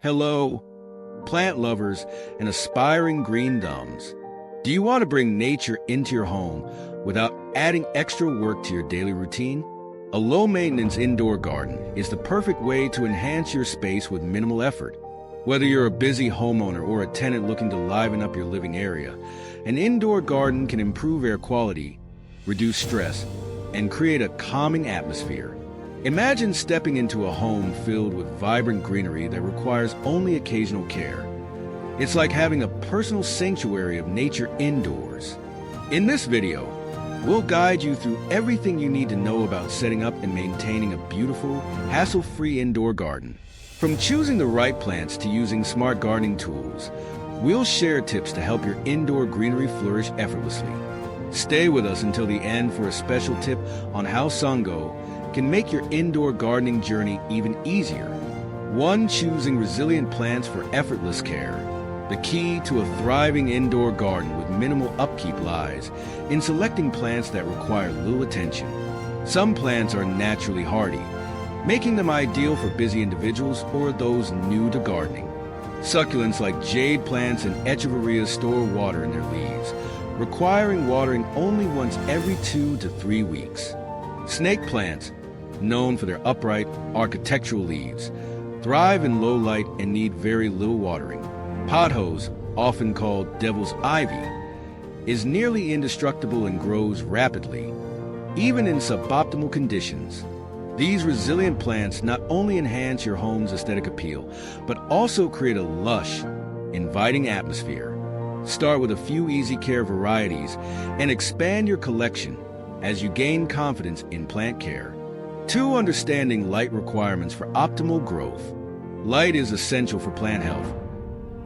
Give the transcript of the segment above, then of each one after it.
Hello, plant lovers and aspiring green thumbs. Do you want to bring nature into your home without adding extra work to your daily routine? A low-maintenance indoor garden is the perfect way to enhance your space with minimal effort. Whether you're a busy homeowner or a tenant looking to liven up your living area, an indoor garden can improve air quality, reduce stress, and create a calming atmosphere. Imagine stepping into a home filled with vibrant greenery that requires only occasional care. It's like having a personal sanctuary of nature indoors. In this video, we'll guide you through everything you need to know about setting up and maintaining a beautiful, hassle-free indoor garden. From choosing the right plants to using smart gardening tools, we'll share tips to help your indoor greenery flourish effortlessly. Stay with us until the end for a special tip on how SANGAU can make your indoor gardening journey even easier. 1. Choosing resilient plants for effortless care. The key to a thriving indoor garden with minimal upkeep lies in selecting plants that require little attention. Some plants are naturally hardy, making them ideal for busy individuals or those new to gardening. Succulents like jade plants and echeverias store water in their leaves, requiring watering only once every 2 to 3 weeks. Snake plants, known for their upright, architectural leaves, thrive in low light and need very little watering. Pothos, often called devil's ivy, is nearly indestructible and grows rapidly, even in suboptimal conditions. These resilient plants not only enhance your home's aesthetic appeal, but also create a lush, inviting atmosphere. Start with a few easy care varieties and expand your collection as you gain confidence in plant care. 2. Understanding light requirements for optimal growth. Light is essential for plant health,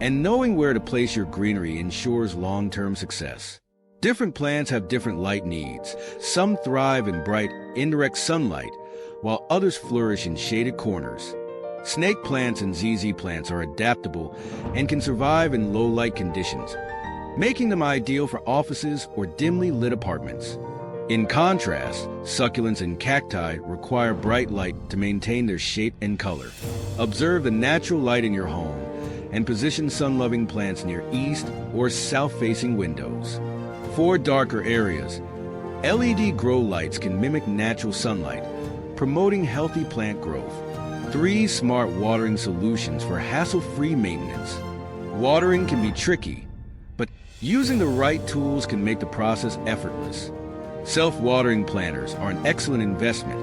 and knowing where to place your greenery ensures long-term success. Different plants have different light needs. Some thrive in bright, indirect sunlight, while others flourish in shaded corners. Snake plants and ZZ plants are adaptable and can survive in low-light conditions, making them ideal for offices or dimly lit apartments. In contrast, succulents and cacti require bright light to maintain their shape and color. Observe the natural light in your home and position sun-loving plants near east or south-facing windows. 4. Darker areas. LED grow lights can mimic natural sunlight, promoting healthy plant growth. 3. Smart watering solutions for hassle-free maintenance. Watering can be tricky, but using the right tools can make the process effortless. Self-watering planters are an excellent investment,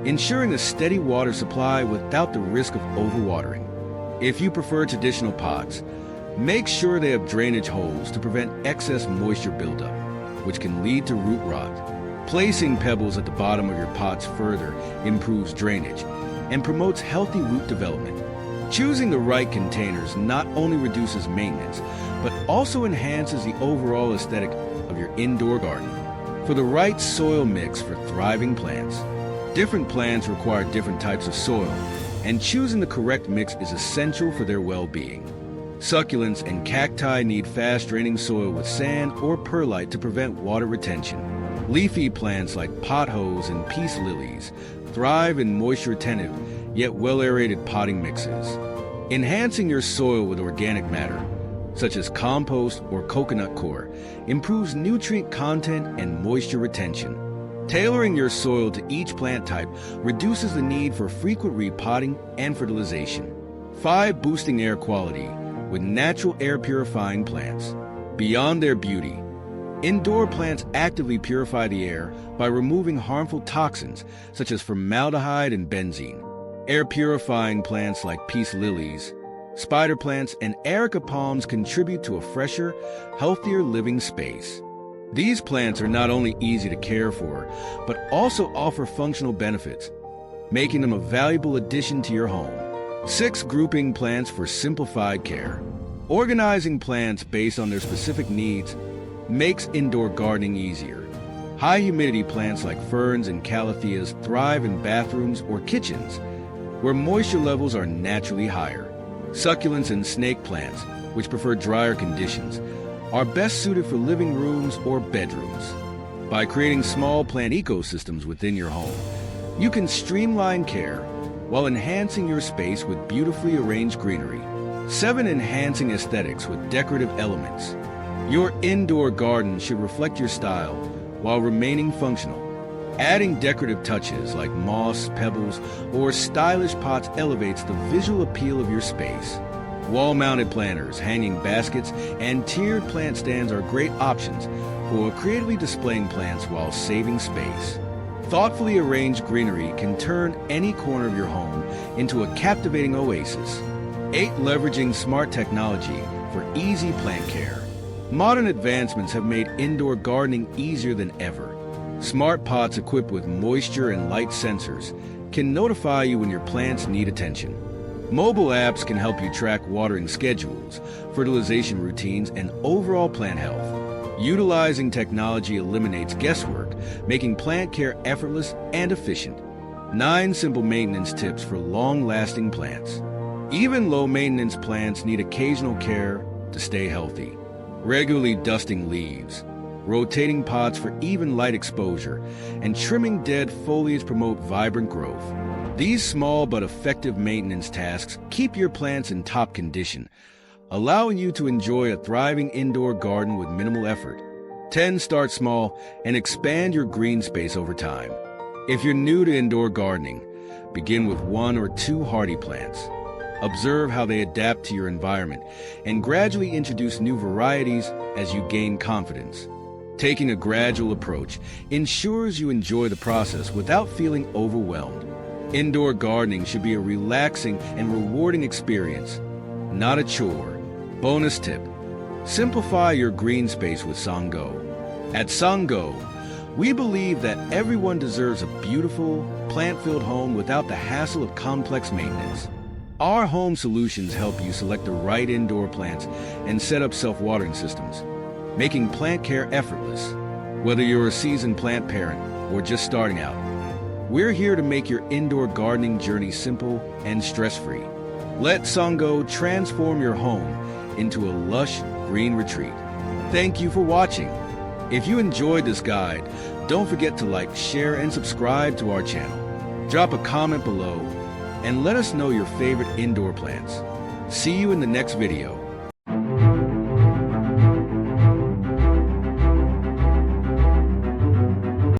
ensuring a steady water supply without the risk of overwatering. If you prefer traditional pots, make sure they have drainage holes to prevent excess moisture buildup, which can lead to root rot. Placing pebbles at the bottom of your pots further improves drainage and promotes healthy root development. Choosing the right containers not only reduces maintenance, but also enhances the overall aesthetic of your indoor garden. For the right soil mix for thriving plants. Different plants require different types of soil, and choosing the correct mix is essential for their well-being. Succulents and cacti need fast-draining soil with sand or perlite to prevent water retention. Leafy plants like pothos and peace lilies thrive in moisture-retentive, yet well-aerated potting mixes. Enhancing your soil with organic matter, such as compost or coconut coir, improves nutrient content and moisture retention. Tailoring your soil to each plant type reduces the need for frequent repotting and fertilization. 5. Boosting air quality with natural air purifying plants. Beyond their beauty, indoor plants actively purify the air by removing harmful toxins such as formaldehyde and benzene. Air purifying plants like peace lilies, spider plants, and erica palms contribute to a fresher, healthier living space. These plants are not only easy to care for, but also offer functional benefits, making them a valuable addition to your home. 6. Grouping plants for simplified care. Organizing plants based on their specific needs makes indoor gardening easier. High humidity plants like ferns and calatheas thrive in bathrooms or kitchens, where moisture levels are naturally higher. Succulents and snake plants, which prefer drier conditions, are best suited for living rooms or bedrooms. By creating small plant ecosystems within your home, you can streamline care, while enhancing your space with beautifully arranged greenery. 7. Enhancing aesthetics with decorative elements. Your indoor garden should reflect your style while remaining functional. Adding decorative touches like moss, pebbles, or stylish pots elevates the visual appeal of your space. Wall-mounted planters, hanging baskets, and tiered plant stands are great options for creatively displaying plants while saving space. Thoughtfully arranged greenery can turn any corner of your home into a captivating oasis. 8. Leveraging smart technology for easy plant care. Modern advancements have made indoor gardening easier than ever. Smart pots equipped with moisture and light sensors can notify you when your plants need attention. Mobile apps can help you track watering schedules, fertilization routines, and overall plant health. Utilizing technology eliminates guesswork, making plant care effortless and efficient. 9. Simple maintenance tips for long-lasting plants. Even low-maintenance plants need occasional care to stay healthy. Regularly dusting leaves, rotating pots for even light exposure, and trimming dead foliage promote vibrant growth. These small but effective maintenance tasks keep your plants in top condition, allowing you to enjoy a thriving indoor garden with minimal effort. 10. Start small and expand your green space over time. If you're new to indoor gardening, begin with 1 or 2 hardy plants. Observe how they adapt to your environment and gradually introduce new varieties as you gain confidence. Taking a gradual approach ensures you enjoy the process without feeling overwhelmed. Indoor gardening should be a relaxing and rewarding experience, not a chore. Bonus tip: simplify your green space with SANGAU. At SANGAU, we believe that everyone deserves a beautiful, plant-filled home without the hassle of complex maintenance. Our home solutions help you select the right indoor plants and set up self-watering systems, making plant care effortless. Whether you're a seasoned plant parent or just starting out, we're here to make your indoor gardening journey simple and stress-free. Let SANGAU transform your home into a lush green retreat. Thank you for watching. If you enjoyed this guide, don't forget to like, share, and subscribe to our channel. Drop a comment below and let us know your favorite indoor plants. See you in the next video.